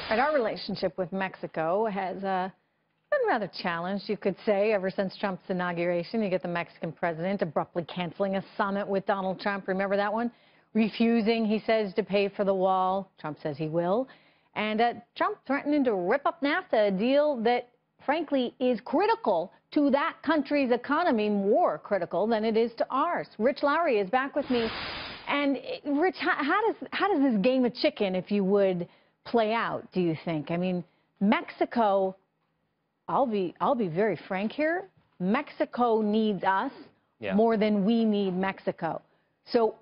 And our relationship with Mexico has been rather challenged, you could say, ever since Trump's inauguration. You get the Mexican president abruptly canceling a summit with Donald Trump. Remember that one? Refusing, he says, to pay for the wall. Trump says he will. And Trump threatening to rip up NAFTA, a deal that, frankly, is critical to that country's economy, more critical than it is to ours. Rich Lowry is back with me. And, Rich, how does this game of chicken, if you would, play out, do you think? I mean, Mexico, I'll be very frank here, Mexico needs us more than we need Mexico. So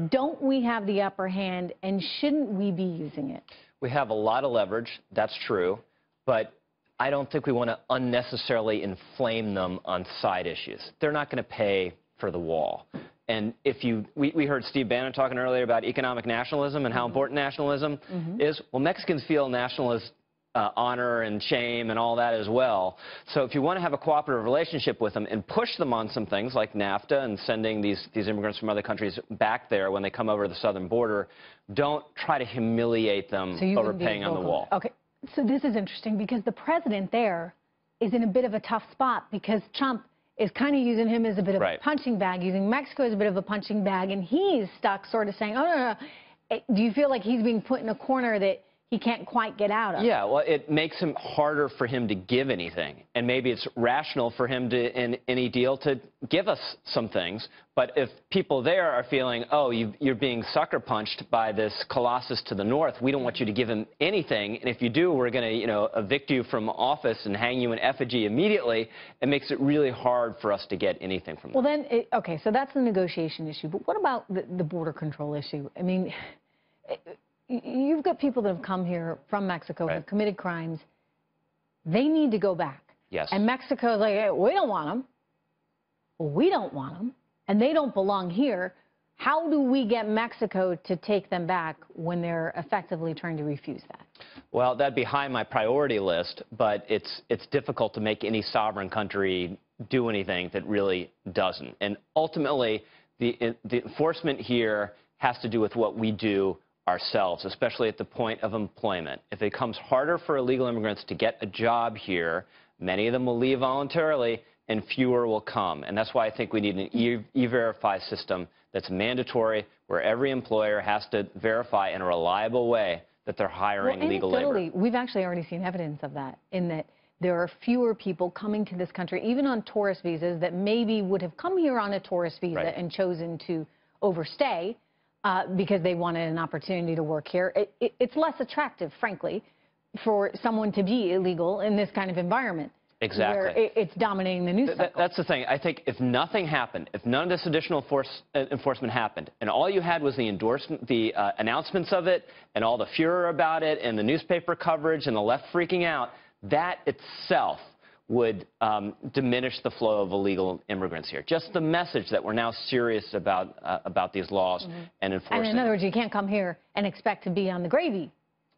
don't we have the upper hand, and shouldn't we be using it? We have a lot of leverage, that's true, but I don't think we want to unnecessarily inflame them on side issues. They're not going to pay for the wall. And if we heard Steve Bannon talking earlier about economic nationalism and how important nationalism is. Well, Mexicans feel nationalist honor and shame and all that as well. So if you want to have a cooperative relationship with them and push them on some things like NAFTA and sending these immigrants from other countries back there when they come over the southern border, don't try to humiliate them over paying on the wall. Okay, so this is interesting because the president there is in a bit of a tough spot because Trump is kind of using him as a bit of a punching bag, using Mexico as a bit of a punching bag, and he's stuck sort of saying, oh, no. Do you feel like he's being put in a corner that he can't quite get out of? Yeah, well, it makes him harder for him to give anything. And maybe it's rational for him to, in any deal, to give us some things. But if people there are feeling, oh, you're being sucker punched by this colossus to the north, we don't want you to give him anything. And if you do, we're going to, evict you from office and hang you in effigy immediately. It makes it really hard for us to get anything from them. Well, then, okay, so that's the negotiation issue. But what about the border control issue? I mean, you've got people that have come here from Mexico, have committed crimes. They need to go back. Yes. And Mexico's like, hey, we don't want them. Well, we don't want them. And they don't belong here. How do we get Mexico to take them back when they're effectively trying to refuse that? Well, that'd be high on my priority list, but it's difficult to make any sovereign country do anything that really doesn't. And ultimately, the enforcement here has to do with what we do ourselves, especially at the point of employment. If it becomes harder for illegal immigrants to get a job here, many of them will leave voluntarily and fewer will come. And that's why I think we need an e-verify system that's mandatory, where every employer has to verify in a reliable way that they're hiring legal labor. We've actually already seen evidence of that, in that there are fewer people coming to this country, even on tourist visas, that maybe would have come here on a tourist visa and chosen to overstay because they wanted an opportunity to work here. It's less attractive, frankly, for someone to be illegal in this kind of environment. Exactly. Where it's dominating the news cycle. That's the thing. I think if nothing happened, if none of this additional enforcement happened, and all you had was the announcements of it, and all the furor about it, and the newspaper coverage, and the left freaking out, that itself would diminish the flow of illegal immigrants here. Just the message that we're now serious about these laws and enforcing. And in other words, you can't come here and expect to be on the gravy.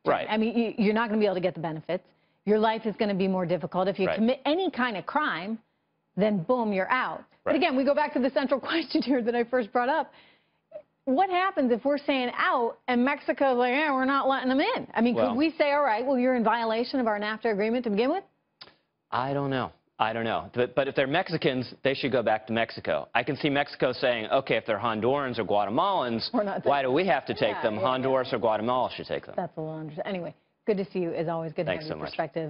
Right. I mean, you're not going to be able to get the benefits. Your life is going to be more difficult. If you commit any kind of crime, then boom, you're out. But again, we go back to the central question here that I first brought up. What happens if we're saying out and Mexico's like, yeah, we're not letting them in? I mean, could we say, all right, well, you're in violation of our NAFTA agreement to begin with? I don't know. I don't know. But if they're Mexicans, they should go back to Mexico. I can see Mexico saying, okay, if they're Hondurans or Guatemalans, why do we have to take them? Honduras or Guatemala should take them. That's a little interesting. Anyway, good to see you, as always. Good to have your perspective.